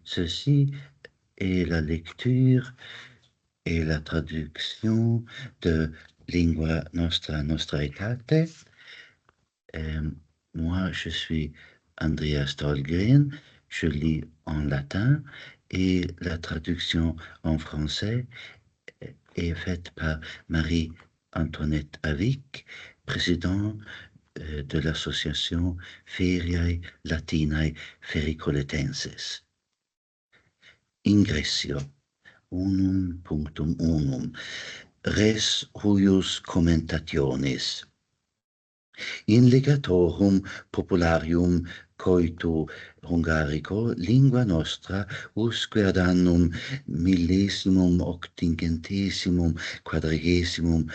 Ceci est la lecture et la traduction de Lingua Nostra Nostraitate. Moi, je suis Andreas Dahlgren, je lis en latin et la traduction en français est faite par Marie-Antoinette Avic, présidente de l'association Feriae Latinae Fericoletenses. Ingressio, unum punctum unum, res huius commentationis. In legatorum popularium coitu Hungarico lingua nostra usque ad annum 1848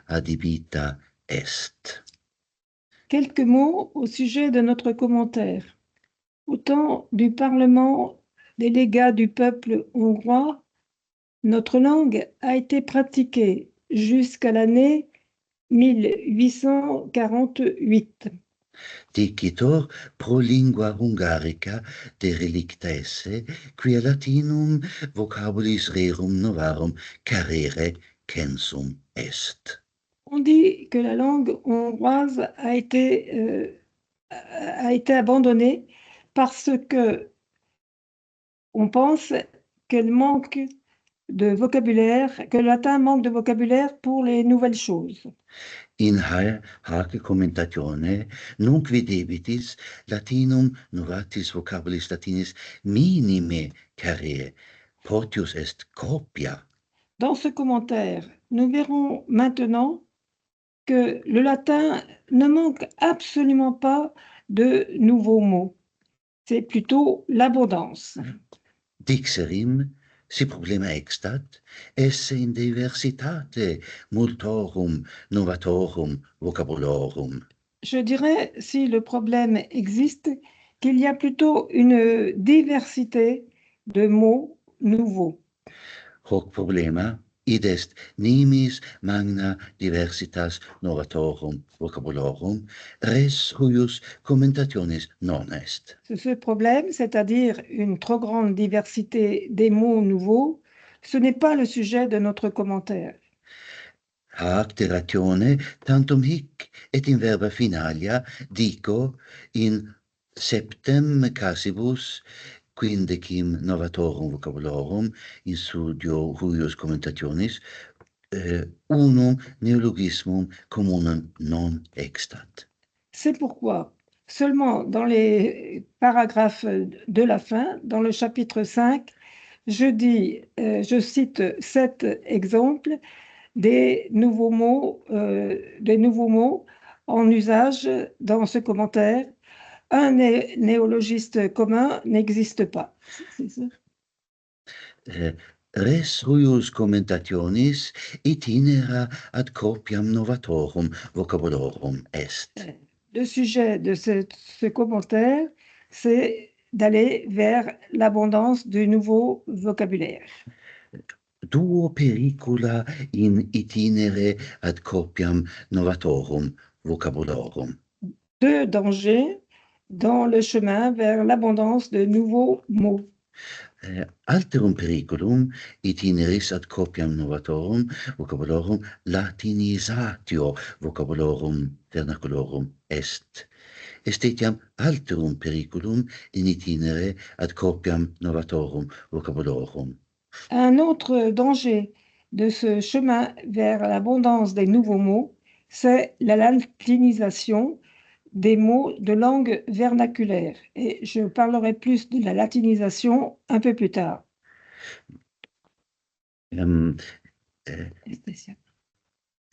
adibita est. Quelques mots au sujet de notre commentaire. Au temps du Parlement des légats du peuple hongrois, notre langue a été pratiquée jusqu'à l'année 1848. Dicitor pro lingua hungarica de relicta esse, quia latinum vocabulis rerum novarum carere censum est. On dit que la langue hongroise a été abandonnée parce que on pense qu'elle manque de vocabulaire, que le latin manque de vocabulaire pour les nouvelles choses. In hac commentatione nunc videbitis latinum novatis vocabulis latinis minime carere, potius est copia. Dans ce commentaire, nous verrons maintenant que le latin ne manque absolument pas de nouveaux mots. C'est plutôt l'abondance. Dixerim, si problema extat, esse in diversitate multorum novatorum vocabularum. Je dirais, si le problème existe, qu'il y a plutôt une diversité de mots nouveaux. Hoc problema id est nimis magna diversitas novatorum vocabularum, res huius commentationis non est. Ce problème, c'est-à-dire une trop grande diversité des mots nouveaux, ce n'est pas le sujet de notre commentaire. Hac teratione tantum hic et in verba finalia dico in septem casibus quindecim novatorum vocabularum in studio huius commentationis unum neologismum communum non extat. C'est pourquoi, seulement dans les paragraphes de la fin, dans le chapitre 5, je cite 7 exemples des nouveaux mots en usage dans ce commentaire. Un néologiste commun n'existe pas. C'est ça. Res huius commentationis itinera ad copiam novatorum vocabularum est. Le sujet de ce commentaire, c'est d'aller vers l'abondance du nouveau vocabulaire. Duo pericula in itinere ad copiam novatorum vocabularum. 2 dangers dans le chemin vers l'abondance de nouveaux mots. Alterum periculum itineris ad copiam novatorum vocabularum latinisatio vocabularum vernaculorum est. Est etiam alterum periculum in itinere ad copiam novatorum vocabularum. Un autre danger de ce chemin vers l'abondance des nouveaux mots, c'est la latinisation des mots de langue vernaculaire. Et je parlerai plus de la latinisation un peu plus tard.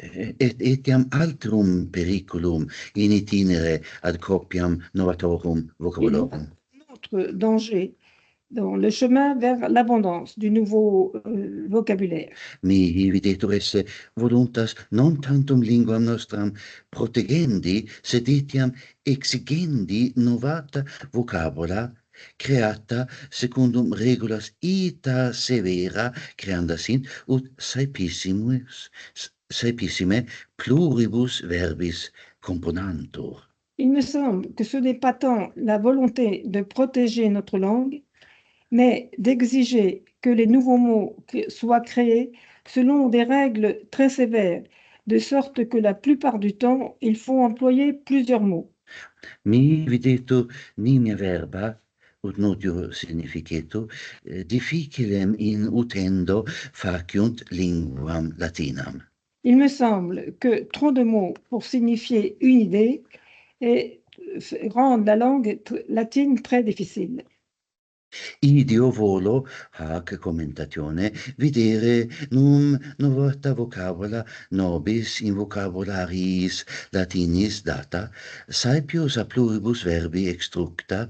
Etiam alterum periculum in itinere ad copiam novatorum vocabularum. Un autre danger dans le chemin vers l'abondance du nouveau vocabulaire. Mi videtur esse voluntas non tantum linguam nostram protegendi, sed etiam exigendi novata vocabula creata secundum regulas ita severa creanda sint ut saepissime pluribus verbis componantur. Il me semble que ce n'est pas tant la volonté de protéger notre langue, mais d'exiger que les nouveaux mots soient créés selon des règles très sévères, de sorte que la plupart du temps, il faut employer plusieurs mots. Mi videtur nimia verba, ut notior significetur, difficilem in utendo faciunt linguam latinam. Il me semble que trop de mots pour signifier une idée rendent la langue latine très difficile. Idio volo, hac commentatione, videre num novata vocabula nobis in vocabularis latinis data, saepius a pluribus verbi extructa,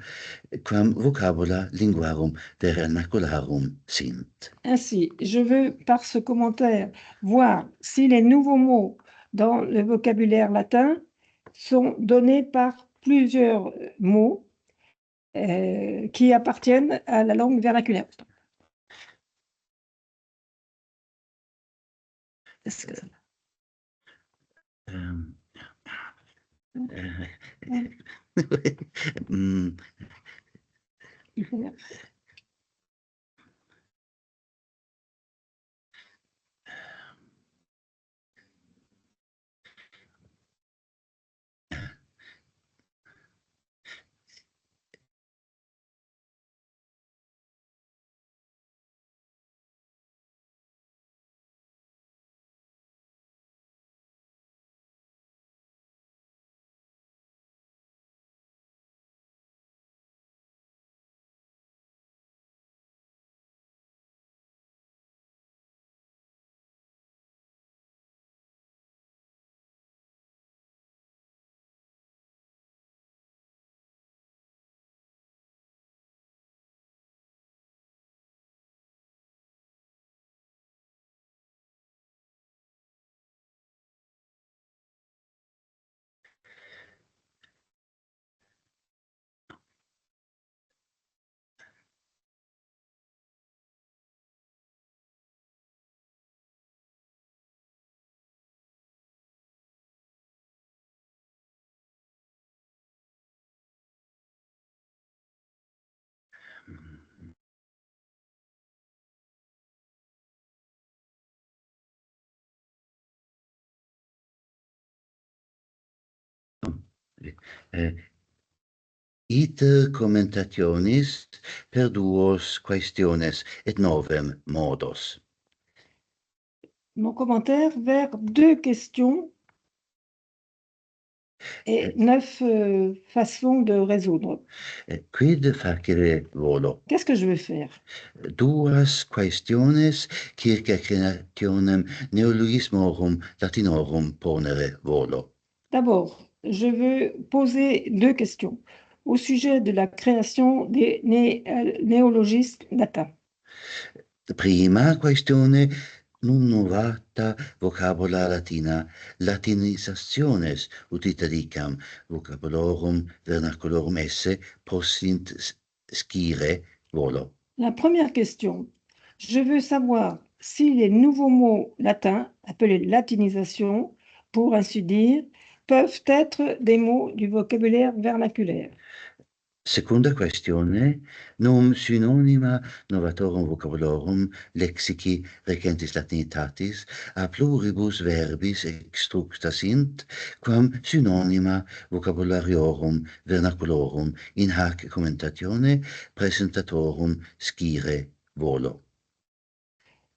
quam vocabula linguarum vernacularum sint. Ainsi, je veux par ce commentaire voir si les nouveaux mots dans le vocabulaire latin sont donnés par plusieurs mots qui appartiennent à la langue vernaculaire. Est-ce que ça Um, il faut bien. Iter commentationis per duos questiones et novem modos. Mon commentaire vers deux questions et 9 façons de résoudre. Quid facere volo? Qu'est-ce que je vais faire? Duas questiones circa creationem neologismorum latinorum ponere volo. D'abord, je veux poser deux questions au sujet de la création des néologismes latins. Prima questione non novata vocabula latina latinizationes ut italicam vocabularum vernaculorum esse possint scire volo. La première question, je veux savoir si les nouveaux mots latins, appelés latinisation, pour ainsi dire, peuvent être des mots du vocabulaire vernaculaire. Secunda questione, num synonima novatorum vocabularum lexici recentis latinitatis a pluribus verbis extructa sint, quam synonima vocabulariorum vernaculorum in hac commentatione presentatorum scire volo.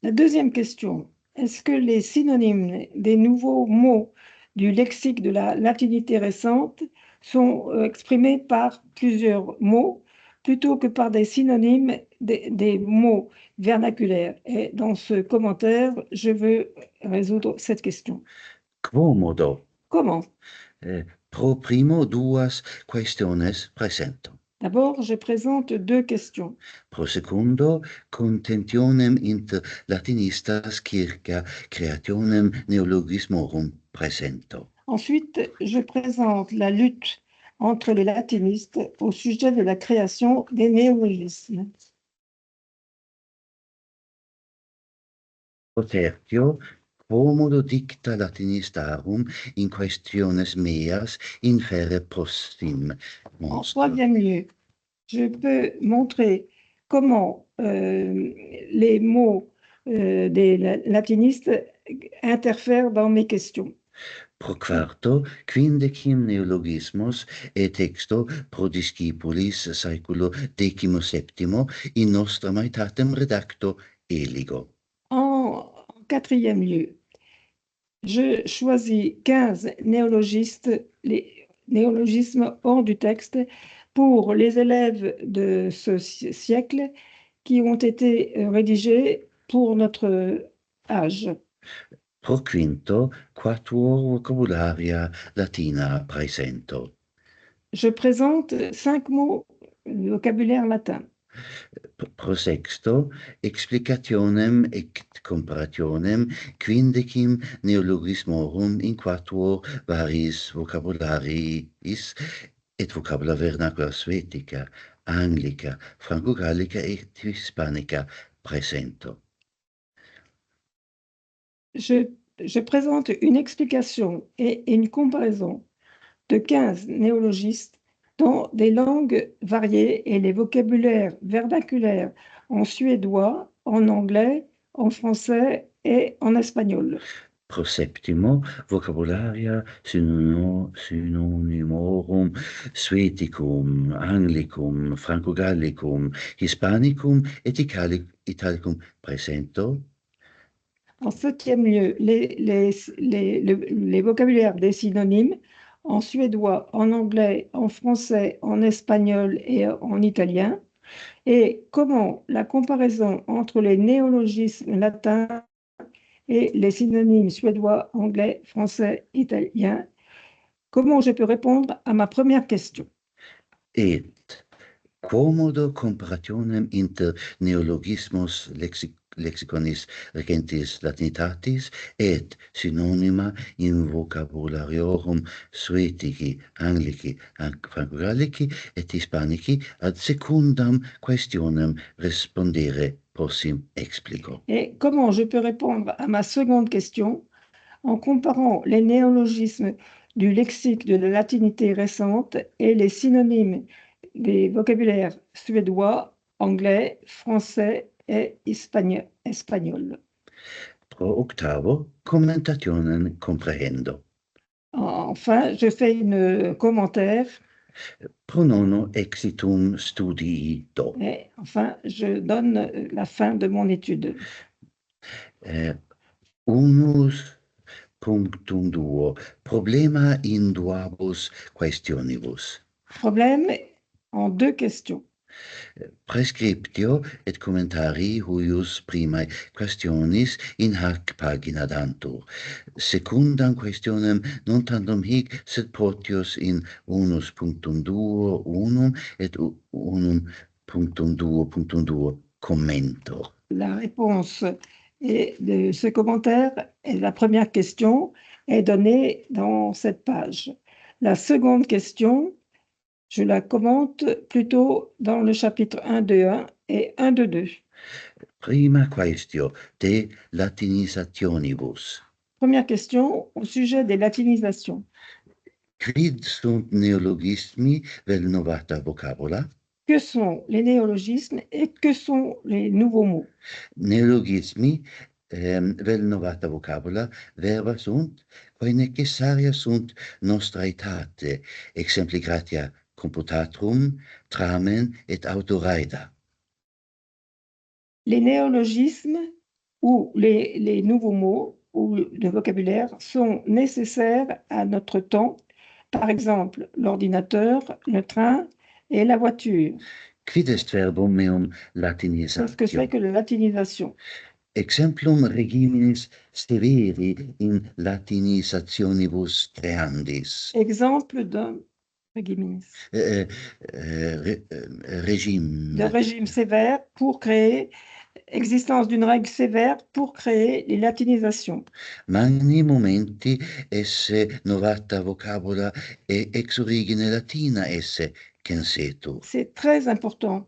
La deuxième question, est-ce que les synonymes des nouveaux mots du lexique de la latinité récente sont exprimés par plusieurs mots plutôt que par des synonymes des mots vernaculaires? Et dans ce commentaire, je veux résoudre cette question. Quomodo? Comment? Pro primo duas questiones presento. D'abord, je présente deux questions. Pro secundo, contentionem inter latinistas circa creationem neologismorum presento. Ensuite, je présente la lutte entre les latinistes au sujet de la création des néologismes. Pro tertio, Quomodo dicta latinistarum in questiones meas inferre possim En monstre. troisième lieu, je peux montrer comment les mots des latinistes interfèrent dans mes questions. Pro quarto, quindecim neologismos et texto pro discipulis saeculo XVII in nostra maetatem redacto eligo. En quatrième lieu, je choisis 15 les néologismes hors du texte pour les élèves de ce siècle qui ont été rédigés pour notre âge. Pro quinto, quatuor vocabularia latina praesento. Je présente 5 mots du vocabulaire latin. Pro sexto, explicationem et comparationem quindecim neologismorum in quatuor varis vocabulariis et vocabula vernacula svetica, anglica, franco-gallica et hispanica presento. Je présente une explication et une comparaison de 15 néologistes dans des langues variées et les vocabulaires vernaculaires en suédois, en anglais, en français et en espagnol. Pro septimo, vocabularia synonymorum Sueticum, Anglicum, Franco-Gallicum, Hispanicum et Italicum presento. En septième lieu, les vocabulaires des synonymes en suédois, en anglais, en français, en espagnol et en italien, et comment la comparaison entre les néologismes latins et les synonymes suédois, anglais, français, italien, comment je peux répondre à ma première question. Et quomodo comparationem inter neologismos lexiconis regentis latinitatis et synonyma in vocabulariorum Suetici, Anglici, Franco-Gallici et Hispanici ad secundam questionem respondere possim explico. Et comment je peux répondre à ma seconde question en comparant les néologismes du lexique de la latinité récente et les synonymes des vocabulaires suédois, anglais, français et espagnol. Pro octavo, commentationem comprehendo. Enfin, je fais une commentaire. Pro nono, exitum studii do. Et enfin, je donne la fin de mon étude. Unus punctum duo, problema in duabus questionibus. Problème en 2 questions. Prescriptio et commentari huius primae questionis in hac pagina dantur. Secundam questionem non tandem hic, sed potios in unus punctum duo unum et unum punctum duo commento. La réponse de ce commentaire et la première question est donnée dans cette page. La seconde question, je la commente plutôt dans le chapitre 1.2.1 et 1.2.2. Prima quaestio de latinisationibus. Première question au sujet des latinisations. Quid sunt neologismi vel novata vocabula? Que sont les néologismes et que sont les nouveaux mots? Neologismi vel novata vocabula verba sunt, quae necessaria sunt nostra etate, exempli gratia computatrum, tramen et autoraida. Les néologismes ou les nouveaux mots ou le vocabulaire sont nécessaires à notre temps, par exemple l'ordinateur, le train et la voiture. Quid est verbum meum Qu'est-ce que c'est latinisatio? que la latinisation? Exemplum regiminis severi in latinisationibus creandis. Exemple d'un régime Régime. sévère pour créer, existence d'une règle sévère pour créer les latinisations. Magni momenti esse novata vocabula et ex origine latina esse censetur. C'est très important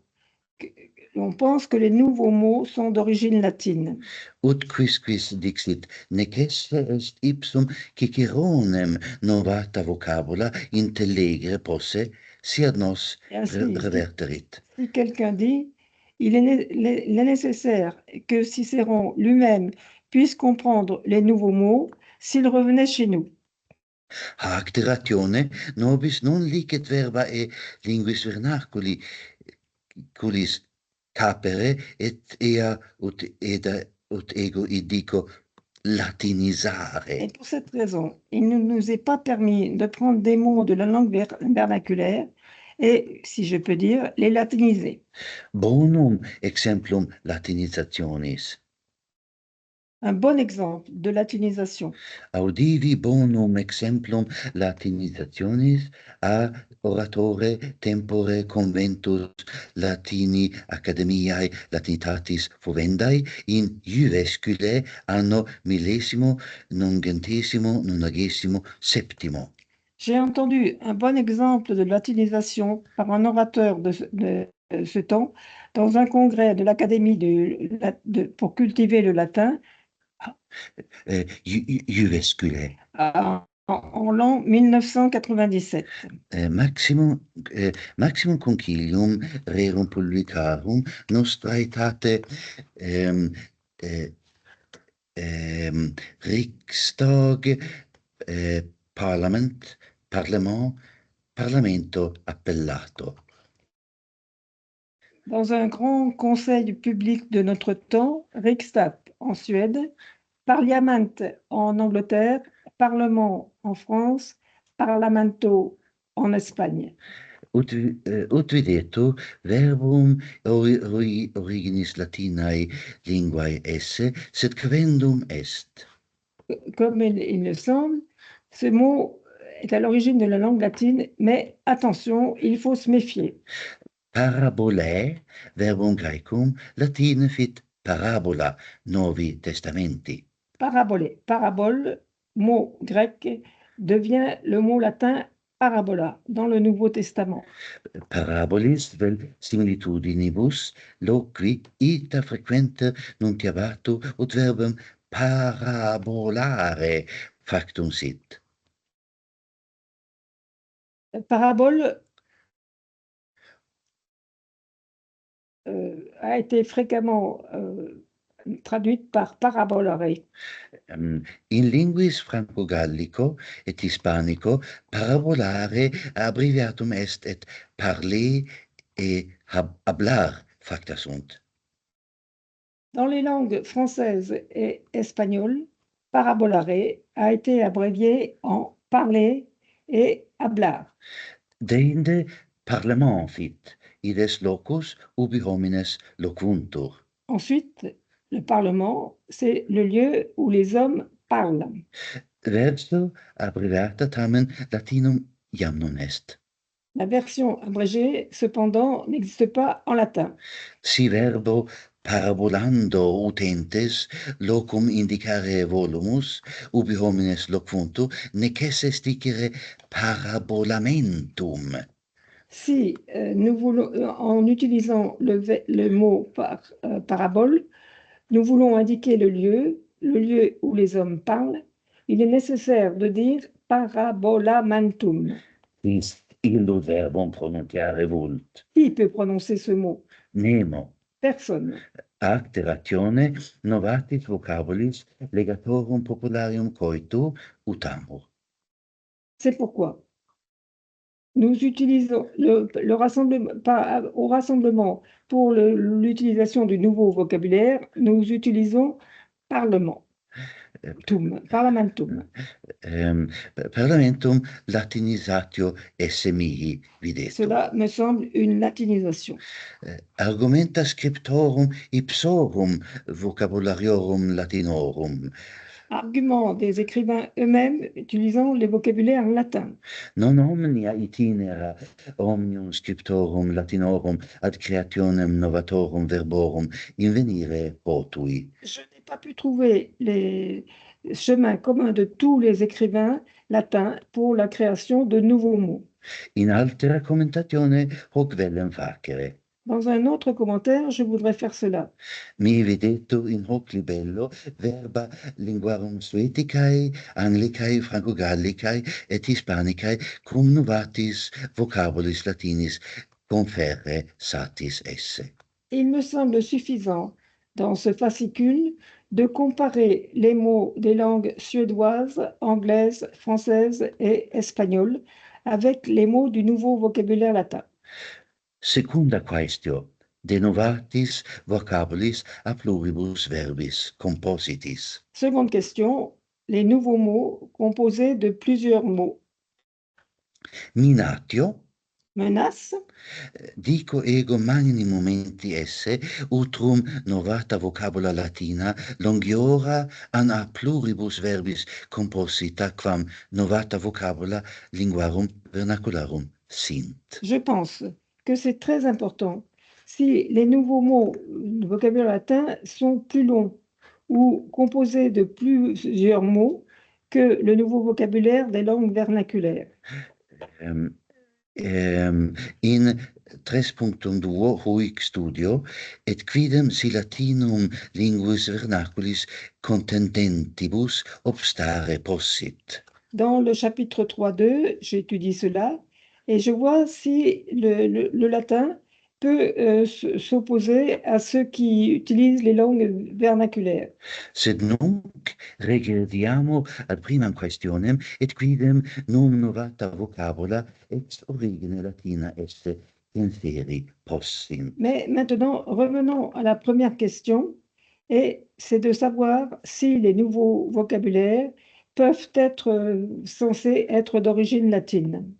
on pense que les nouveaux mots sont d'origine latine. Ut quisquis dixit, necesse est ipsum Ciceronem novata vocabula intellegere posse, siat nos Et ainsi, reverterit. si quelqu'un dit, il est nécessaire que Cicéron lui-même puisse comprendre les nouveaux mots s'il revenait chez nous. Hac ratione nobis non licet verba e linguis vernaculi, culis capere et ea ut ego idico latinisare. Et pour cette raison, il ne nous est pas permis de prendre des mots de la langue vernaculaire et, si je peux dire, les latiniser. Bonum exemplum latinizationis. Un bon exemple de latinisation. Audivi bonum exemplum latinizationis a oratore tempore conventus Latini Academiae Latinitatis Fovendai in Juvescule anno 1997. J'ai entendu un bon exemple de latinisation par un orateur de ce temps dans un congrès de l'Académie pour cultiver le latin Juvescule. En l'an 1997. Maximum concilium rerum publicarum nostra aetate Riksdag Parlamento appellato. Dans un grand conseil public de notre temps, Riksdag en Suède, Parliament en Angleterre, Parlement en France, Parlamento en Espagne. Ut videtur verbum originis latinae linguae esse, sed quendum est. Comme il me semble, ce mot est à l'origine de la langue latine, mais attention, il faut se méfier. Parabolae, verbum Graecum, latine fit parabola Novi Testamenti. Parabole, mot grec, devient le mot latin parabola dans le Nouveau Testament. Parabolis vel similitudinibus loqui ita frequente nuntiabatur ut verbum parabolare factum sit. Parabole a été fréquemment traduite par parabolare. In linguis franco-gallico et hispanico parabolare abbreviatum est et parler et hablar facta sunt. Dans les langues françaises et espagnoles, parabolare a été abrévié en parler et hablar. Deinde parlement fit, ides locus ubi homines loquuntur. Ensuite, le Parlement, c'est le lieu où les hommes parlent. Verso abbreviata tamen latinum iam non est. La version abrégée, cependant, n'existe pas en latin. Si verbo parabolando utentes locum indicare volumus, ubi homines loquuntur, necesse dicere parabolamentum. Si nous voulons, en utilisant le mot parabole, nous voulons indiquer le lieu où les hommes parlent, il est nécessaire de dire parabolamentum. Is illo verbum pronunciare vult. Qui peut prononcer ce mot? Nemo. Personne. Ac ratione novatis vocabulis legatorum popularium coitu utamur. C'est pourquoi nous utilisons au rassemblement pour l'utilisation du nouveau vocabulaire, nous utilisons parlamentum. Parlamentum latinisatio esse mihi videtur. Cela me semble une latinisation. Argumenta scriptorum ipsorum vocabulariorum latinorum. Argument des écrivains eux-mêmes utilisant les vocabulaires latins. Non omnia itinera omnium scriptorum latinorum ad creationem novatorum verborum invenire potui. Je n'ai pas pu trouver les chemins communs de tous les écrivains latins pour la création de nouveaux mots. In altera commentatione hoc vellem facere. Dans un autre commentaire, je voudrais faire cela. Mi vedeto in hoc libello verba linguarum Sueticae, Anglicae, Franco-Gallicae et Hispanicae cum novatis vocabulis latinis conferre satis esse. Il me semble suffisant, dans ce fascicule, de comparer les mots des langues suédoises, anglaises, françaises et espagnoles avec les mots du nouveau vocabulaire latin. Secunda quaestio, de novatis vocabulis a pluribus verbis compositis. Seconde question, les nouveaux mots composés de plusieurs mots. Minatio, Menace, dico ego magni momenti esse, utrum novata vocabula latina, longiora an a pluribus verbis composita, quam novata vocabula linguarum vernacularum sint. je pense que c'est très important. Si les nouveaux mots du vocabulaire latin sont plus longs ou composés de plusieurs mots que le nouveau vocabulaire des langues vernaculaires. In 3.2 huic studio, et quidem si latinum linguis vernaculis contendentibus obstare possit. Dans le chapitre 3.2, j'étudie cela et je vois si le latin peut s'opposer à ceux qui utilisent les langues vernaculaires. Sed nunc regrediamo ad primam questionem, et quidem num novata vocabula ex origine latina esse inferi possim. Mais maintenant, revenons à la première question, et c'est de savoir si les nouveaux vocabulaires peuvent être censés être d'origine latine.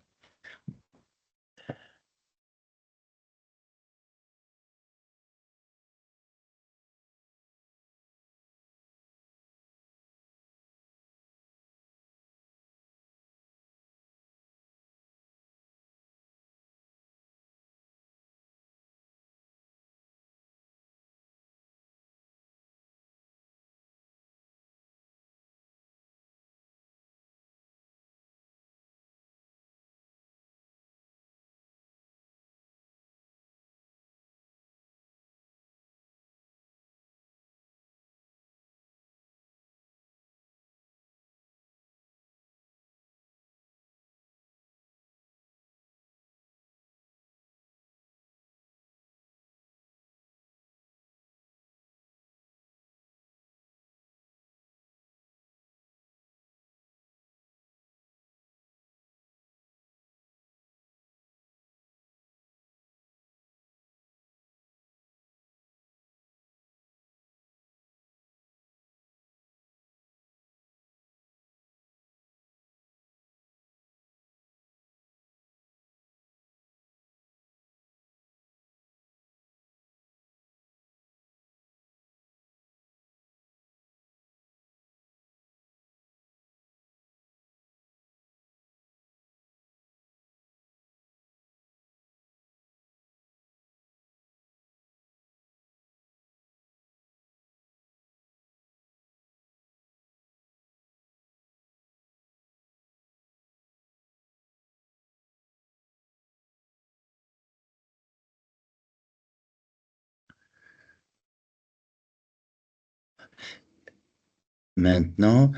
Maintenant,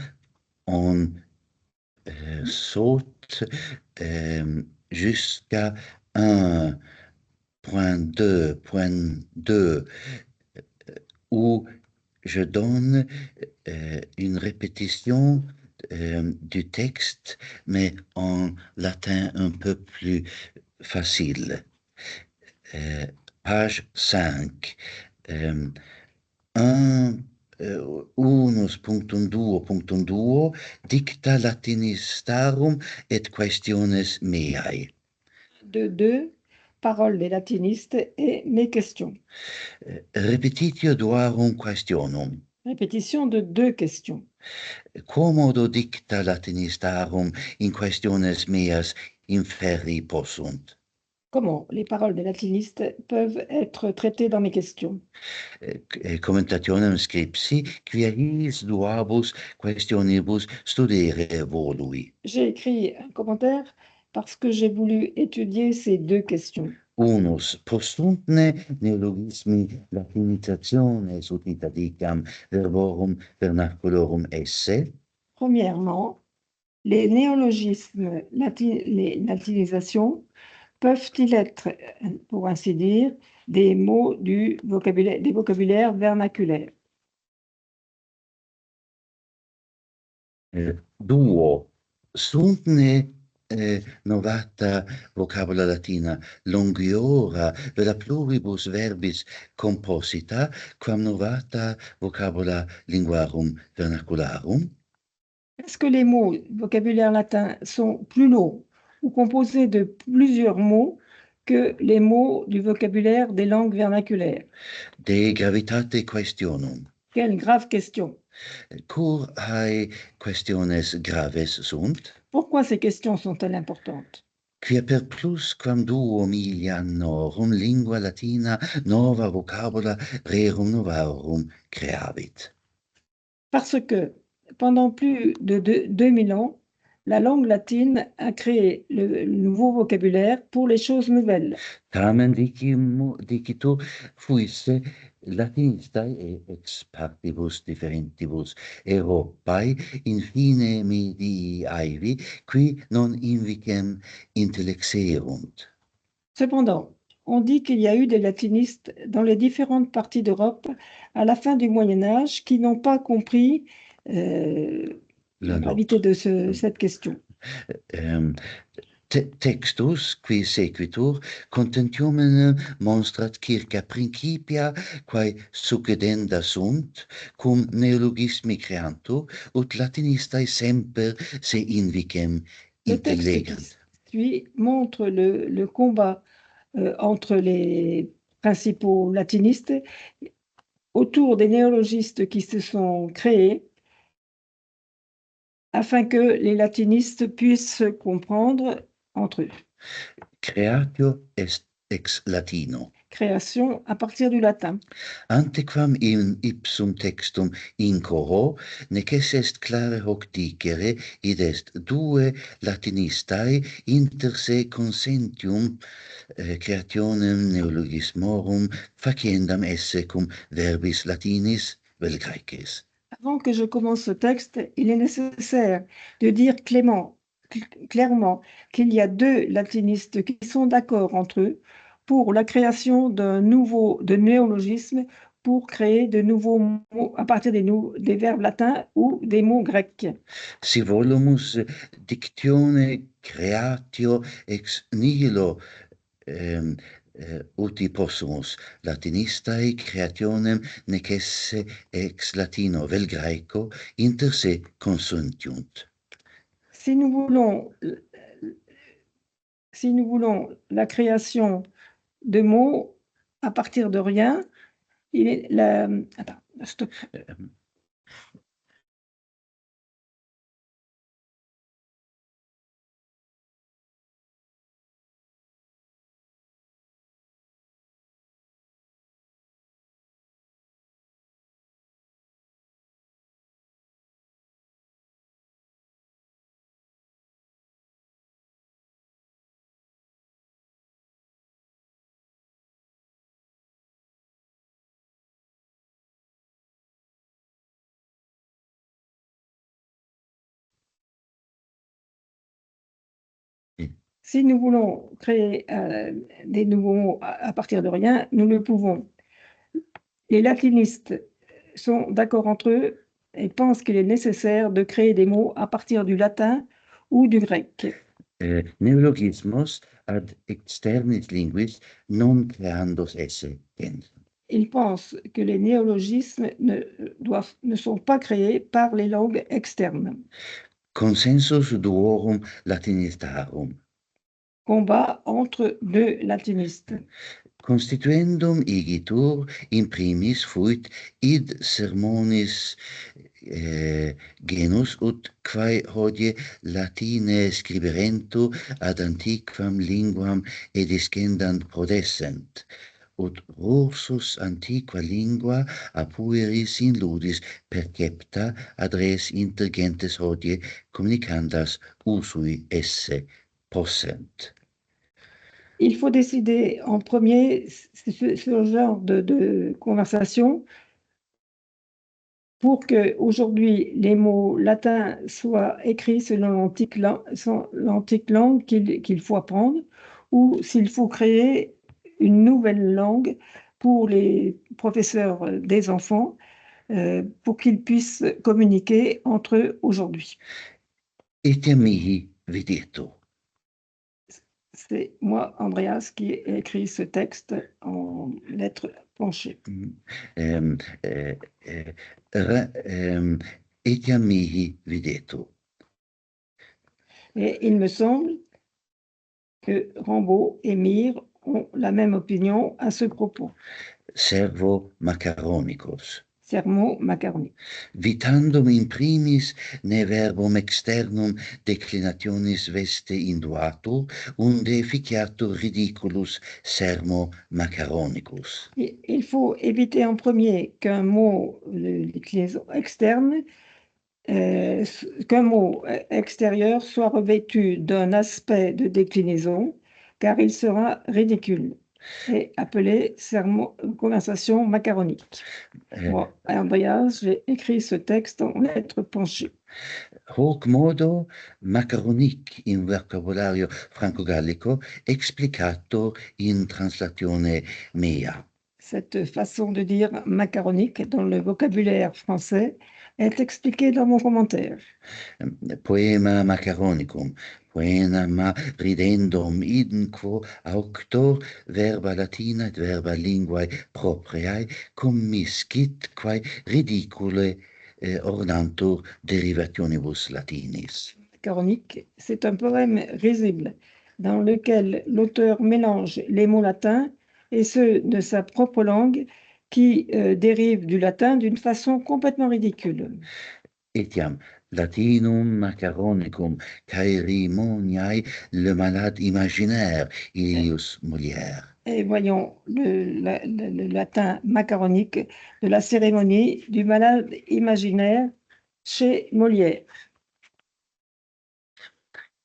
on saute jusqu'à 1.2.2 où je donne une répétition du texte, mais en latin un peu plus facile. Page 5. Unus punctum duo dicta latinistarum et questiones meae. De deux, paroles des latinistes et mes questions. Repetitio duarum questionum. Répétition de deux questions. Quomodo dicta latinistarum in questiones meas inferri possunt? Comment les paroles des latinistes peuvent être traitées dans mes questions? Commentationem scripsi, quia his duabus questionibus studere volui. J'ai écrit un commentaire parce que j'ai voulu étudier ces deux questions. Unus postuntne neologismi latinizzationes ut ita dicam verborum vernaculorum esse. Premièrement, les néologismes, les latinisations, peuvent-ils être, pour ainsi dire, des mots des vocabulaires vernaculaires? Duo, sunt novata vocabula latina longiora vela pluribus verbis composita, quam novata vocabula linguarum vernacularum? Est-ce que les mots vocabulaire latin sont plus longs ou composés de plusieurs mots que les mots du vocabulaire des langues vernaculaires? De gravitate questionum. Quelle grave question! Cur hae questiones graves sunt? Pourquoi ces questions sont-elles importantes? Quia per plus quam duo milia annorum lingua latina nova vocabula rerum novarum creavit. Parce que pendant plus de 2000 ans, la langue latine a créé le nouveau vocabulaire pour les choses nouvelles. Tamen dicitur fuisse latinistae ex partibus differentibus Europae infine medii aevi, qui non invicem intellexerunt. Cependant, on dit qu'il y a eu des latinistes dans les différentes parties d'Europe à la fin du Moyen Âge qui n'ont pas compris la gravité de cette question. Textus qui sequitur contentiomen monstrat circa principia quae succedenda sunt cum neologismi creantur ut latinistae semper se invicem intellegant. Le texte qui suit montre le combat entre les principaux latinistes autour des néologistes qui se sont créés afin que les latinistes puissent se comprendre entre eux. Creatio est ex latino. Création à partir du latin. Antequam in ipsum textum incoro, neces est clare hoc dicere, id est due latinistae inter se consentium creationem neologismorum faciendam esse cum verbis latinis vel graeces. Avant que je commence ce texte, il est nécessaire de dire clairement qu'il y a deux latinistes qui sont d'accord entre eux pour la création de néologismes pour créer de nouveaux mots à partir des verbes latins ou des mots grecs. Si volumus dictione creatio ex nihilo uti possumus latinistae creationem necesse ex latino vel graeco inter se consentiunt. Si nous voulons la création de mots à partir de rien, attends, stop. Si nous voulons créer des nouveaux mots à partir de rien, nous le pouvons. Les latinistes sont d'accord entre eux et pensent qu'il est nécessaire de créer des mots à partir du latin ou du grec. Neologismos ad externis linguis non creandos esse gens. Ils pensent que les néologismes ne sont pas créés par les langues externes. Consensus duorum latinistarum. Combat entre deux latinistes. Constituendum igitur in primis fuit id sermonis genus ut quae hodie latine scriberentur ad antiquam linguam ediscendant prodessent, ut rursus antiqua lingua apueris in ludis percepta ad res inter gentes hodie communicandas usui esse possent. il faut décider en premier ce genre de conversation pour que aujourd'hui les mots latins soient écrits selon l'antique langue qu'il faut apprendre, ou s'il faut créer une nouvelle langue pour les professeurs des enfants pour qu'ils puissent communiquer entre eux aujourd'hui. Etiam mihi videto. C'est moi, Andreas, qui ai écrit ce texte en lettres penchées. Um, Etiam mihi videto. Et il me semble que Rambaud et Mire ont la même opinion à ce propos. Servo macaronicos. Sermo macaroni. Vitandum in primis ne verbum externum declinationis veste induatur, unde ficiatur ridiculus sermo macaronicus. Il faut éviter en premier qu'un mot, déclinaison externe, qu'un mot extérieur soit revêtu d'un aspect de déclinaison, car il sera ridicule et appelé conversation macaronique. Moi, Andreas, j'ai écrit ce texte en lettres penchées. Hoc modo macaronic in vocabulario franco-gallico explicato in translatione mea. Cette façon de dire macaronique dans le vocabulaire français est expliquée dans mon commentaire. Poema macaronicum, poema ridendum idem quo auctor verba latina et verba linguae propriae commiscit quae ridicule ornantur derivationibus latinis. Macaronique, c'est un poème risible dans lequel l'auteur mélange les mots latins et ceux de sa propre langue qui dérivent du latin d'une façon complètement ridicule. Etiam latinum macaronicum caerimoniae le malade imaginaire Ilius Molière. Et voyons le latin macaronique de la cérémonie du malade imaginaire chez Molière.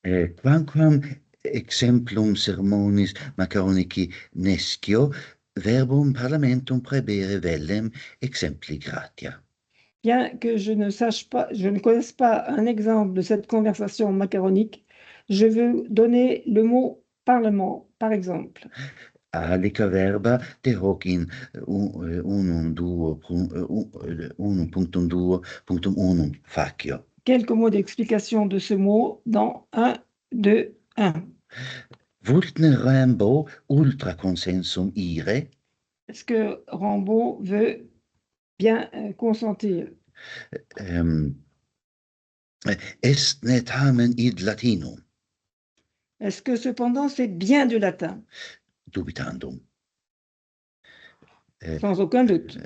Quamquam exemplum sermonis macaronici nescio, verbum parlamentum praebere vellem exempli gratia. Bien que je ne connaisse pas un exemple de cette conversation macaronique, je veux donner le mot parlement, par exemple. Alica verba de hoc in unum punctum unum facio. Quelques mots d'explication de ce mot dans 1, 2, 1. Vultne Rambo ultra consensum ire? Est-ce que Rambaud veut bien consentir? Est ne tamen id latinum? Est-ce que cependant c'est bien du latin? Dubitandum. Sans aucun doute.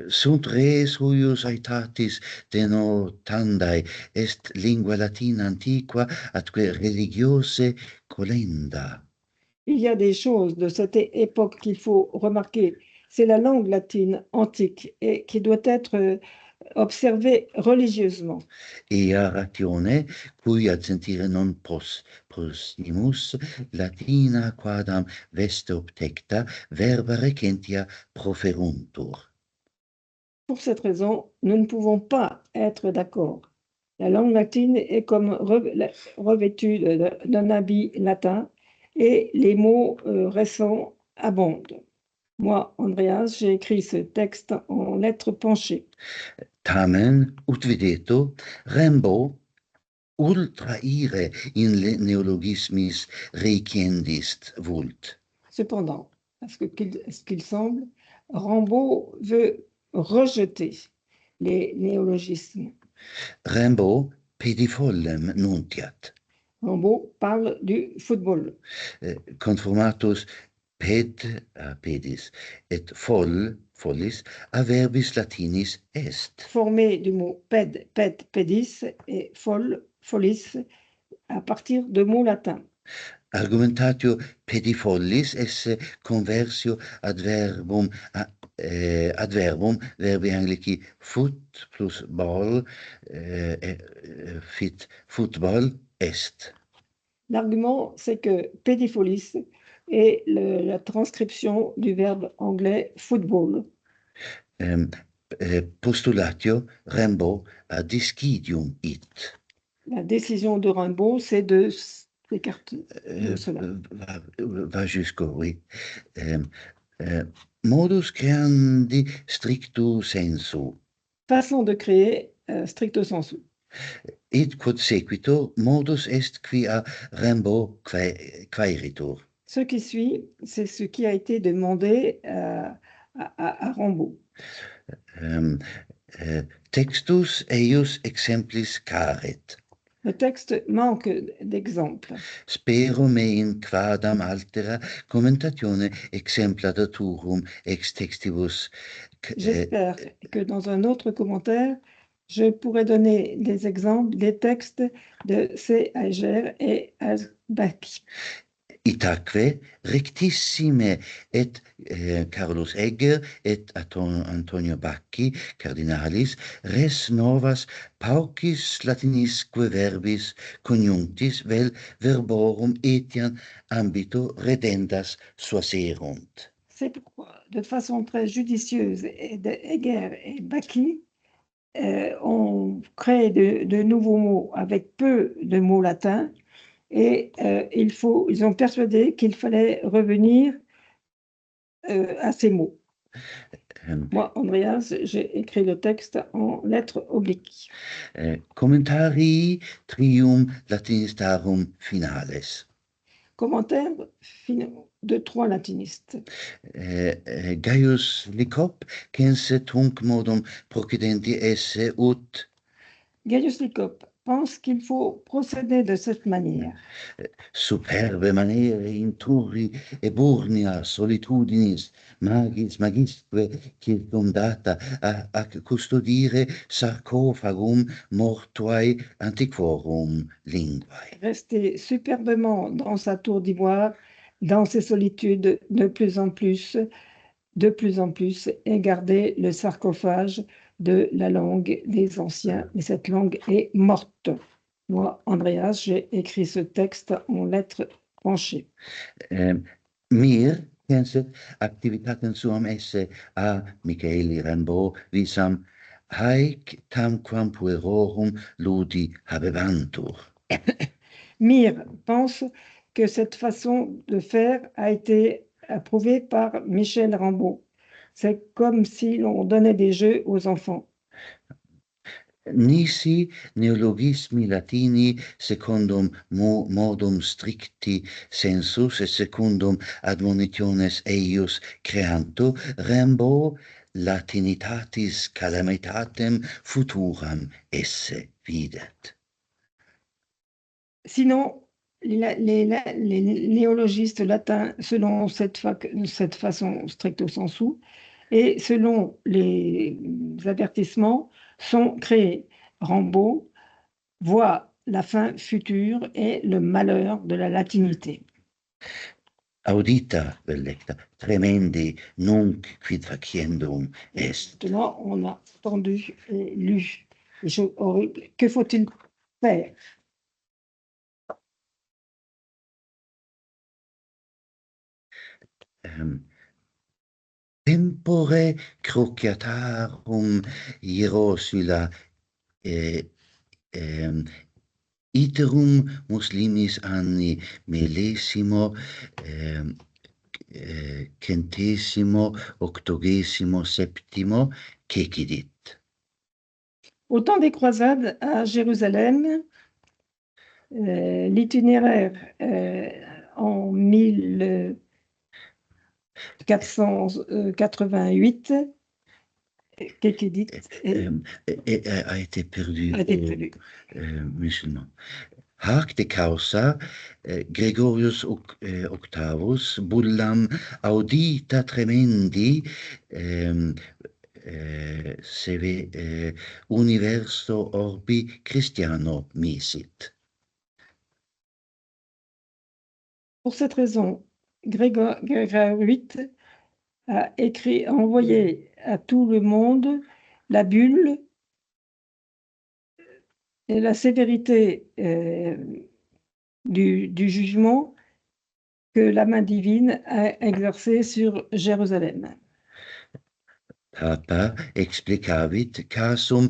Sunt res huius aetatis denotandae est lingua latina antiqua atque religiose colenda. Il y a des choses de cette époque qu'il faut remarquer. C'est la langue latine antique et qui doit être observée religieusement. Ea ratione, cui ad sentire non prossimus, latina quadam veste obtecta, verba recentia proferuntur. Pour cette raison, nous ne pouvons pas être d'accord. La langue latine est comme revêtue d'un habit latin et les mots récents abondent. Moi, Andreas, j'ai écrit ce texte en lettres penchées. Tamen, ut videto, Rambo ultra ire in neologismis reciendist vult. Cependant, ce qu'il semble, Rambaud veut rejeter les néologismes. Rambo pedifollem nuntiat. Rambaud parle du football. Conformatus pedis et follis a verbis latinis est. Formé du mot pedis et follis à partir de mots latins. Argumentatio pedifollis esse conversio adverbum verbi anglici foot plus ball fit football est. L'argument, c'est que pédifolis est la transcription du verbe anglais football. Postulatio Rimbaud a discidium it. La décision de Rimbaud, c'est de s'écarter de cela. Va jusqu'au, oui. Modus creandi stricto sensu. Façon de créer stricto sensu. Id quod sequitur modus est qui a Rimbaud quaeritur. Ce qui suit, c'est ce qui a été demandé à Rimbaud. Textus eius exemplis caret. Le texte manque d'exemples. Spero me in quadam altera commentatione exempla daturum ex textibus. J'espère que dans un autre commentaire, je pourrai donner des exemples des textes de C. Heiger et Asbach. Itaque rectissime et Carolus Egger et Antonio Bacchi, cardinalis, res novas paucis latinisque verbis conjunctis vel verborum etiam ambito redendas suaserunt. C'est pourquoi, de façon très judicieuse, Egger et Bacchi ont créé de nouveaux mots avec peu de mots latins et ils ont persuadé qu'il fallait revenir à ces mots. Moi, Andreas, j'ai écrit le texte en lettres obliques. Commentarii trium latinistarum finales. Commentaire de 3 latinistes. Gaius Licop, cense tunc modum procedenti esse ut. Gaius Licop pense qu'il faut procéder de cette manière. Superbe maniere inturri eburnia solitudinis magisque circumdata ac custodire sarcophagum mortuae antiquorum linguae. Rester superbement dans sa tour d'ivoire, dans ses solitudes de plus en plus, et garder le sarcophage de la langue des anciens. Mais cette langue est morte. Moi, Andreas, j'ai écrit ce texte en lettres penchées. Mir censet activitatem suam esse a Michaeli Rimbaud visam haec tamquam puerorum ludi habebantur. Mir pense que cette façon de faire a été approuvée par Michel Rimbaud. C'est comme si l'on donnait des jeux aux enfants. Nisi neologismi latini secundum modum stricti sensus et secundum admonitiones eius creanto Rimbaud latinitatis calamitatem futuram esse videt. Sinon, les néologistes latins, selon cette façon stricto sensu, et selon les avertissements, sont créés. Rimbaud voit la fin future et le malheur de la latinité. Audita, lecta, tremendi, nunc quid faciendum est. Maintenant, on a entendu et lu des choses horribles. Que faut-il faire? Tempore crociatarum hierosula iterum muslimis anni millesimo centesimo octogesimo septimo cecidit. Au temps des croisades à Jérusalem, l'itinéraire en 1488 a été perdu a été prévu. Musulmans. Hac de causa Gregorius Octavus bullam audita tremendi seve universo orbi Christiano misit. Pour cette raison, Grégoire VIII a envoyé à tout le monde la bulle et la sévérité du jugement que la main divine a exercé sur Jérusalem. Papa explicavit casum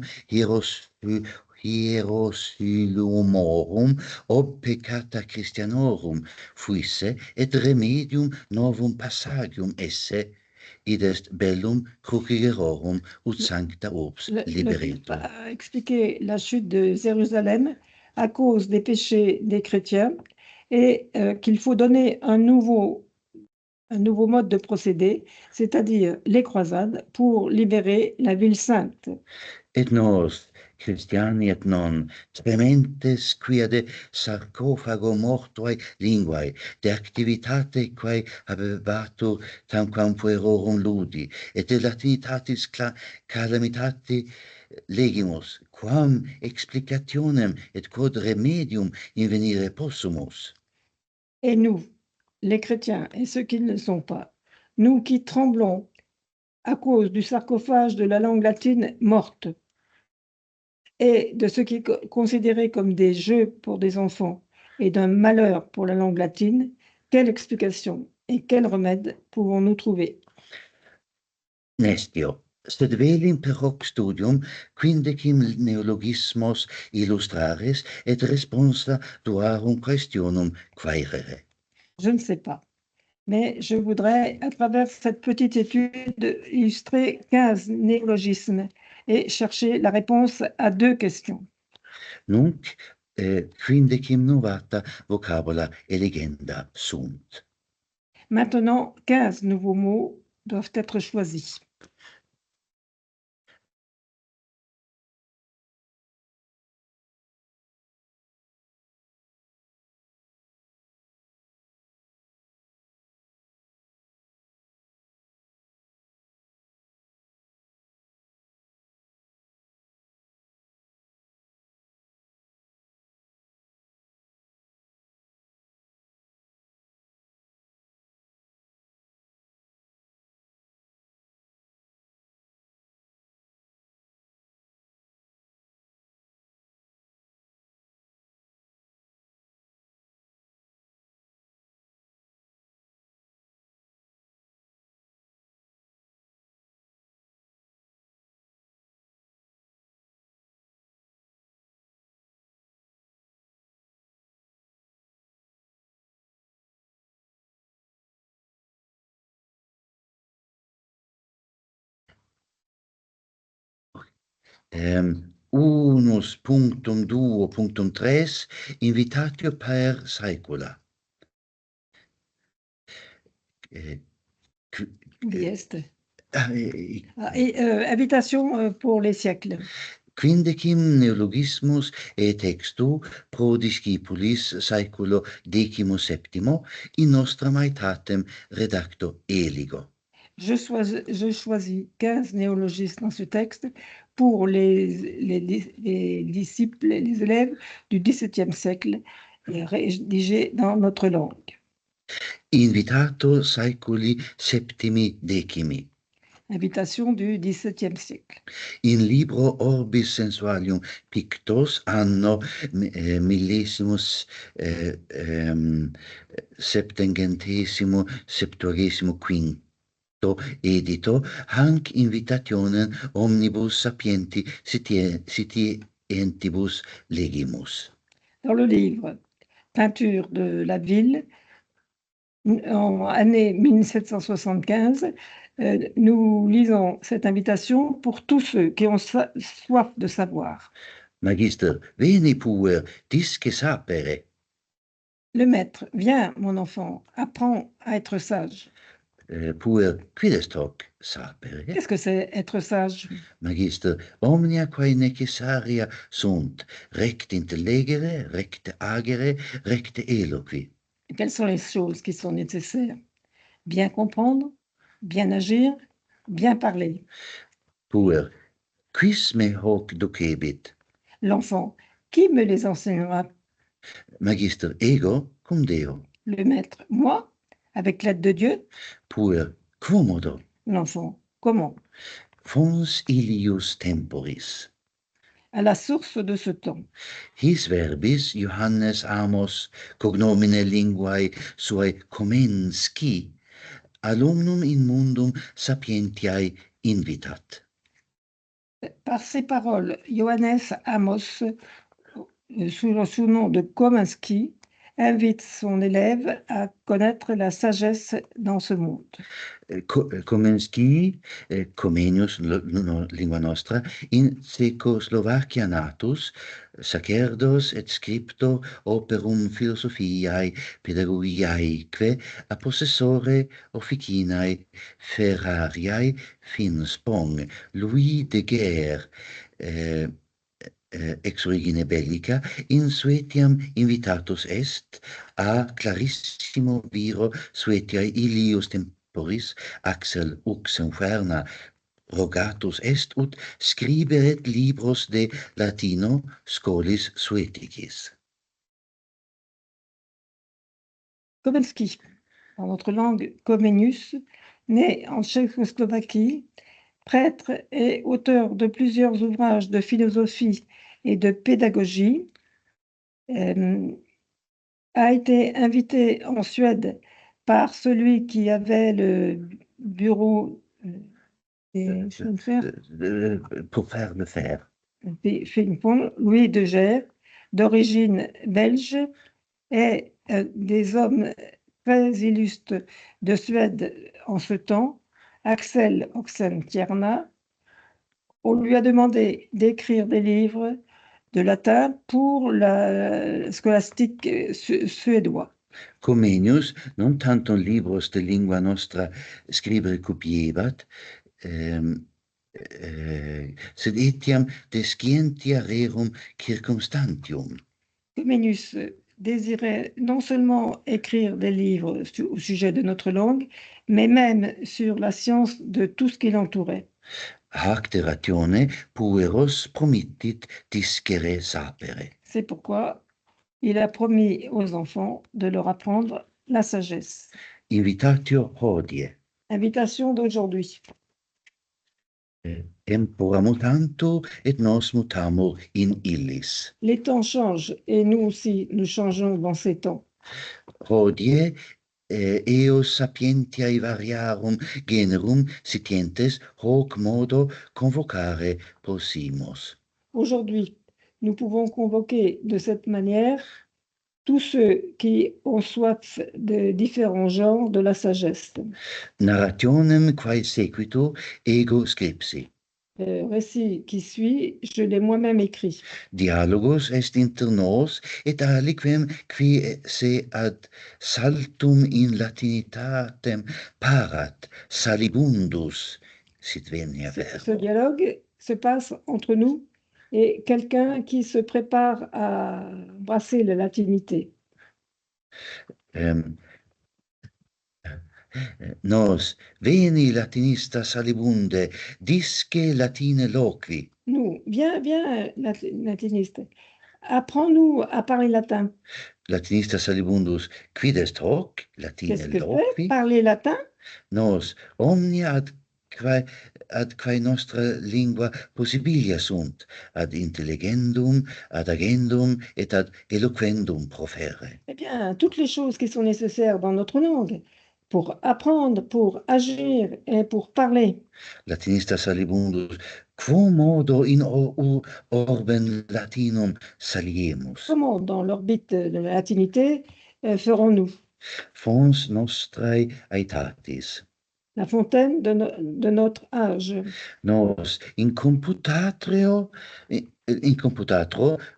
Hierosylumorum ob peccata Christianorum fuisse et remedium novum passagium esse, id est bellum crucigerorum ut sancta urbs Le liberitur. pape a expliqué la chute de Jérusalem à cause des péchés des chrétiens et qu'il faut donner un nouveau mode de procédé, c'est-à-dire les croisades, pour libérer la ville sainte. Et nos, Christiani et non, trementes quiade sarcophago mortuae linguae, de activitate quae habebatur tamquam puerorum ludi, et de latinitatis calamitati legimus, quam explicationem et quod remedium invenire possumus. Et nous, les chrétiens et ceux qui ne le sont pas, nous qui tremblons à cause du sarcophage de la langue latine morte et de ce qui est considéré comme des jeux pour des enfants et d'un malheur pour la langue latine, quelle explication et quel remède pouvons-nous trouver? Nestio, sed velim per hoc studium quindecim neologismos illustrares et responsa duarum questionum quaerere. Je ne sais pas, mais je voudrais, à travers cette petite étude, illustrer 15 néologismes et chercher la réponse à 2 questions. Nunc quindecim novata vocabula et legenda sunt. Maintenant, 15 nouveaux mots doivent être choisis. Unus punctum duo punctum tres invitatio per saecula. Qui est? Invitation pour les siècles. Quindecim neologismus et textu pro discipulis saeculo decimus septimo in nostram aetatem redacto eligo. Je choisis 15 néologismes dans ce texte pour les disciples, les élèves du XVIIe siècle, rédigés dans notre langue. Invitato saeculi septimi decimi. Invitation du XVIIe siècle. In libro Orbis Sensualium Pictos anno millesimus septagentesimo septuagesimo quinto edito hanc invitationem omnibus sapienti sitientibus legimus. Dans le livre Peinture de la ville, en année 1775, nous lisons cette invitation pour tous ceux qui ont soif de savoir. Magister, veni puer, disque sapere. Le maître, viens, mon enfant, apprends à être sage. Puer, quid est hoc sapere? Qu'est-ce que c'est être sage? Magister, omnia quae necessaria sunt, recte intellegere, recte agere, recte eloqui. Quelles sont les choses qui sont nécessaires? Bien comprendre, bien agir, bien parler. Puer, quis me hoc ducebit? L'enfant, qui me les enseignera? Magister, ego cum Deo. Le maître, moi, avec l'aide de Dieu. Puer, quomodo? L'enfant, comment? Fons ilius temporis. à la source de ce temps. His verbis Johannes Amos cognomine linguae suae Komensky alumnum in mundum sapientiae invitat. Par ces paroles, Johannes Amos, sous le sous-nom de Kominsky, invite son élève à connaître la sagesse dans ce monde. Komensky, Comenius, lingua nostra, in Cecoslovacia natus, sacerdos et scriptor operum philosophiae pedagogiaeque a possessore officinae ferrariae fin spong, Louis de Guerre, ex origine bellica, in Suetiam invitatus est a clarissimo viro Suetiae Ilius temporis Axel Uxenferna rogatus est ut scriberet libros de latino scholis Sueticis. Kominsky, dans notre langue Comenius, né en Tchécoslovaquie, prêtre et auteur de plusieurs ouvrages de philosophie et de pédagogie, a été invité en Suède par celui qui avait le bureau Pour faire le fer. Louis de Geer, d'origine belge, et des hommes très illustres de Suède en ce temps, Axel Oxenstierna. On lui a demandé d'écrire des livres de latin pour le scolastique suédois. Comenius non tantum libros de lingua nostra scribere cupiebat, sed etiam de scientia rerum circumstantium. Comenius désirait non seulement écrire des livres au sujet de notre langue, mais même sur la science de tout ce qui l'entourait. Hac de ratione pueros promittit discere sapere. C'est pourquoi il a promis aux enfants de leur apprendre la sagesse. Invitatio hodie. Invitation d'aujourd'hui. Tempora mutantur et nos mutamur in illis. Les temps changent et nous aussi, nous changeons dans ces temps. Hodie eos sapientiae variarum generum sitientes hoc modo convocare possimus. Aujourd'hui, nous pouvons convoquer de cette manière tous ceux qui ont soif de différents genres de la sagesse. Narrationem quae sequitur ego scripsi. Le récit qui suit, je l'ai moi-même écrit. Dialogos est inter nos et aliquem qui se ad saltum in latinitatem parat salibundus sit venia verbo. Ce dialogue se passe entre nous et quelqu'un qui se prépare à brasser la latinité. Nos veni latinista salibunde disque latine loqui. Nous, viens, latiniste, apprends-nous à parler latin. Latinista salibundus quid est hoc latine Qu'est-ce que loqui? c'est parler latin? Nos omnia ad quae nostra lingua possibilia sunt, ad intelligendum, ad agendum et ad eloquendum profere. Eh bien, toutes les choses qui sont nécessaires dans notre langue pour apprendre, pour agir et pour parler. Latinista salibundus, quo modo in orben latinum saliemus? Comment, dans l'orbite de la latinité, ferons-nous? Fons nostrae aetatis. La fontaine de notre âge. Nos in computatro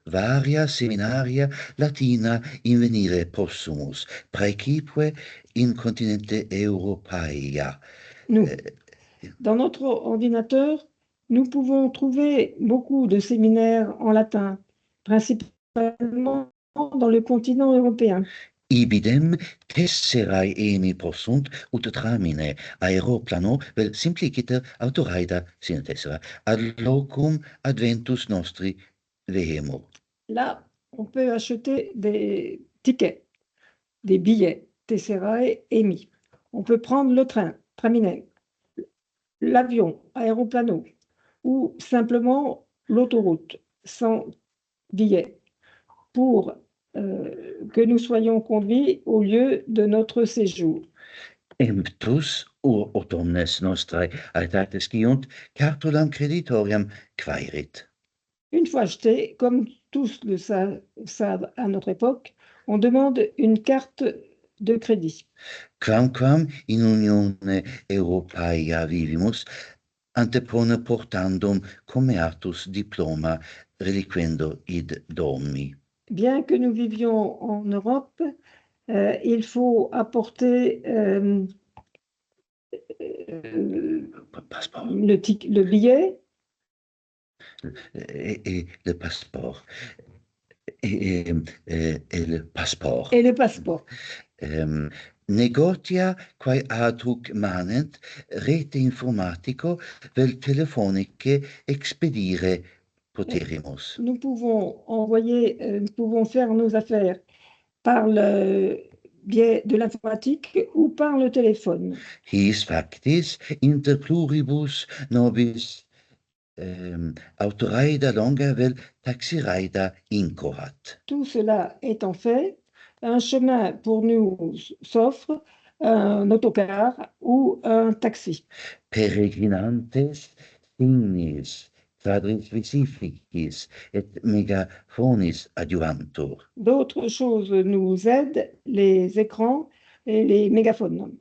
varia seminaria latina invenire possumus, praecipe in continente Europaea. Nous, dans notre ordinateur, nous pouvons trouver beaucoup de séminaires en latin, principalement dans le continent européen. Ibidem tesserae emi possunt ut tramine aeroplano vel simpliciter autoraida sine tessera ad locum adventus nostri vehemur. Là, on peut acheter des tickets, des billets, tesserae emi. On peut prendre le train, tramine, l'avion, aéroplano, ou simplement l'autoroute, sans billet pour que nous soyons conduits au lieu de notre séjour. Emptus autumnes nostrae aetatis giunt cartulam creditoriam quaerit. Une fois acheté, comme tous le savent à notre époque, on demande une carte de crédit. Quamquam in unione Europaea vivimus, antepone portandum commeatus diploma reliquendo id domi. Bien que nous vivions en Europe, il faut apporter Passeport. le billet Et le passeport. Et le passeport. et le passeport. Negotia quae ad hoc manent rete informatico vel telefonice expedire poterimus. Nous pouvons nous pouvons faire nos affaires par le biais de l'informatique ou par le téléphone. His factis inter pluribus nobis autoraida longa vel taxiraida incoat. Tout cela étant fait, un chemin pour nous s'offre, un autocar ou un taxi. Peregrinantes signis quadris visificis et megaphonis adjuvantur. D'autres choses nous aident, les écrans et les mégaphones.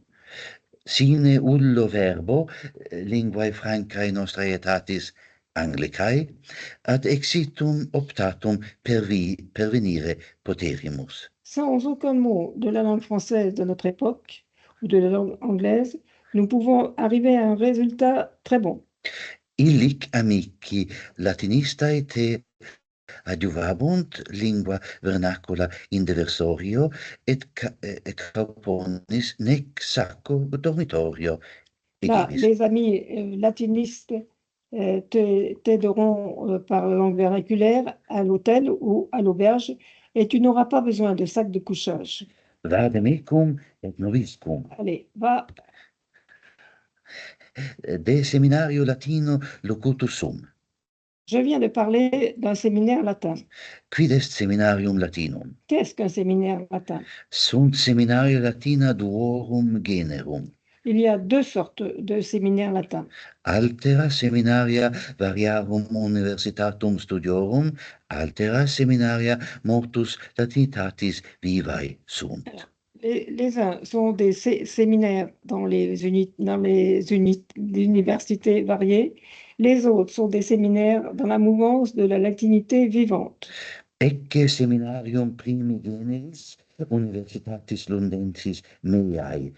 Sine ullo verbo linguae francae nostrae aetatis Anglicae ad exitum optatum pervenire poterimus. Sans aucun mot de la langue française de notre époque ou de la langue anglaise, nous pouvons arriver à un résultat très bon. Illic amici latinistae te adjuvabunt lingua vernacula in diversorio et cauponis nec sacco dormitorio Là, egibis. les amis latinistes t'aideront par la langue vernaculaire à l'hôtel ou à l'auberge et tu n'auras pas besoin de sac de couchage. Vademecum et noviscum. Allez, va. De seminario latino locutus sum. Je viens de parler d'un séminaire latin. Quid est seminarium latinum? Qu'est-ce qu'un séminaire latin? Sunt seminaria latina duorum generum. Il y a deux sortes de séminaires latins. Altera seminaria variarum universitatum studiorum, altera seminaria mortus latinitatis vivae sunt. Les uns sont des séminaires dans les universités variées, les autres sont des séminaires dans la mouvance de la latinité vivante. Ecce seminarium primi generis universitatis lundensis meiae,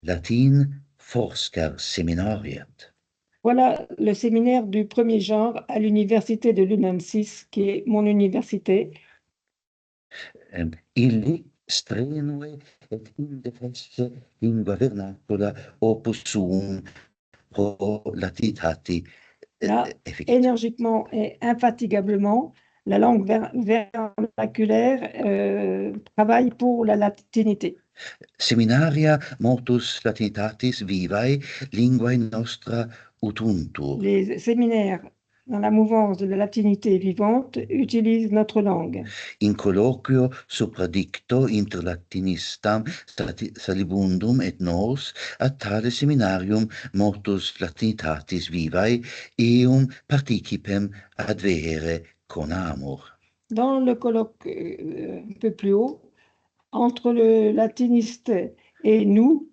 latin forscar seminariat. Voilà le séminaire du premier genre à l'université de Lunensis, qui est mon université. Illi strenue et indefesse lingua vernacula opus suum pro latinitati Là, efficit. énergiquement et infatigablement, la langue vernaculaire travaille pour la latinité. Seminaria mortus latinitatis vivae linguae nostra utuntur. Les séminaires dans la mouvance de la latinité vivante utilisent notre langue. In colloquio supradicto inter latinistam salibundum et nos ad tale seminarium mortus latinitatis vivae eum participem advere conamur. Dans le colloque un peu plus haut, entre le latiniste et nous,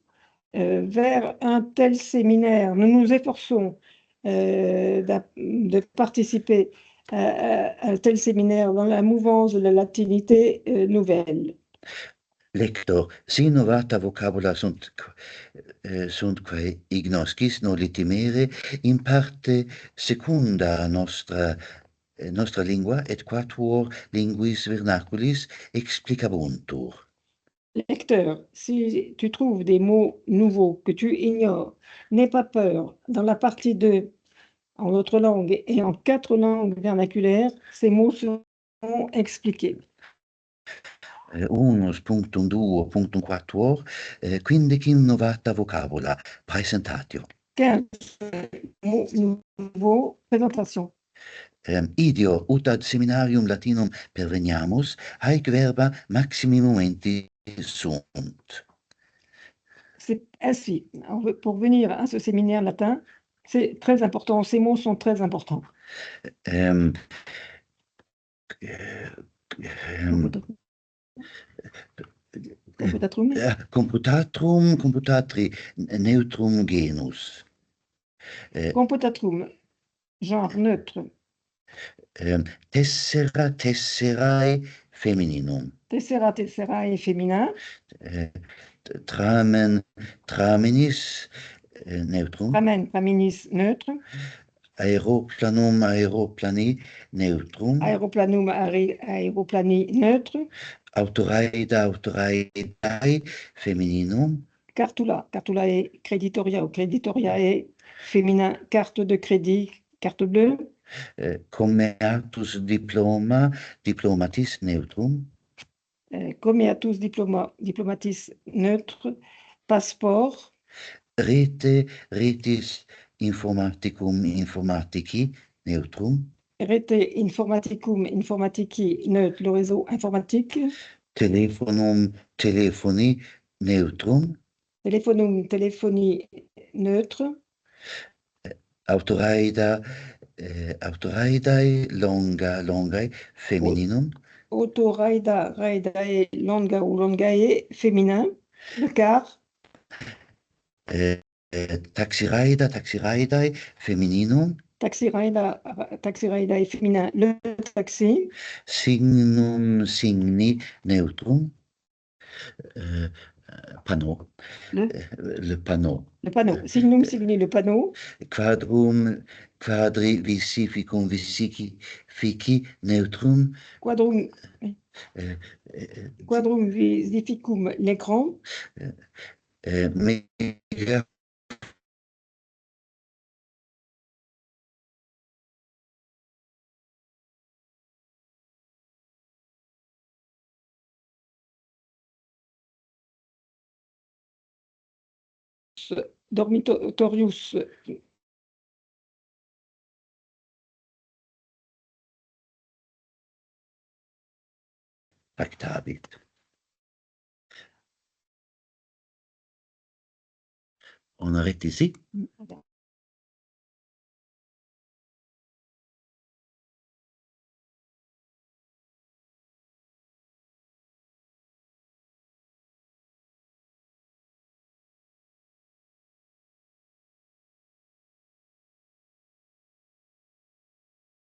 vers un tel séminaire, nous nous efforçons de participer à un tel séminaire dans la mouvance de la latinité nouvelle. Lector, si novata vocabula sunt quae ignoscis noli timere in parte secunda nostra lingua et quatuor linguis vernaculis explicabuntur. Lecteur, si tu trouves des mots nouveaux que tu ignores, n'aie pas peur. Dans la partie 2, en notre langue et en 4 langues vernaculaires, ces mots seront expliqués. Unus punctum duo punctum quatuor, quindecim novata vocabula, praesentatio. 15 mots nouveaux, présentation. Idio ut ad seminarium latinum perveniamus, haec verba maximi momenti sunt. C'est ainsi. Pour venir à ce séminaire latin, c'est très important. Ces mots sont très importants. Um, Computatrum. Computatri, neutrum genus. Computatrum, genre neutre. Tesserae femininum. Tesserae féminin. Tramenis neutrum. Tramenis neutre. Aeroplani neutrum. Aeroplani neutre. Autoraedae femininum. Cartulae creditoriae féminin. Carte de crédit, carte bleue. Commeatus diplomatis neutrum. Commeatus diplomatis neutre. Passeport. Retis informatici neutrum. Rete informaticum informatici neutre, le réseau informatique. Telephonum telephoni neutrum. Telephonum téléphonie neutre. Autoraedae longae femininum. Autoraedae longa ou longae féminin. Le car. Taxiraedae femininum. Taxiraedae féminin. Le taxi. Signi neutrum. Panneau. Le panneau. Le panneau. Signum signi, le panneau. Quadri visificum visici neutrum. Quadrum visificum l'écran. Mega Dormitorius. Pactabit. On arrête ici.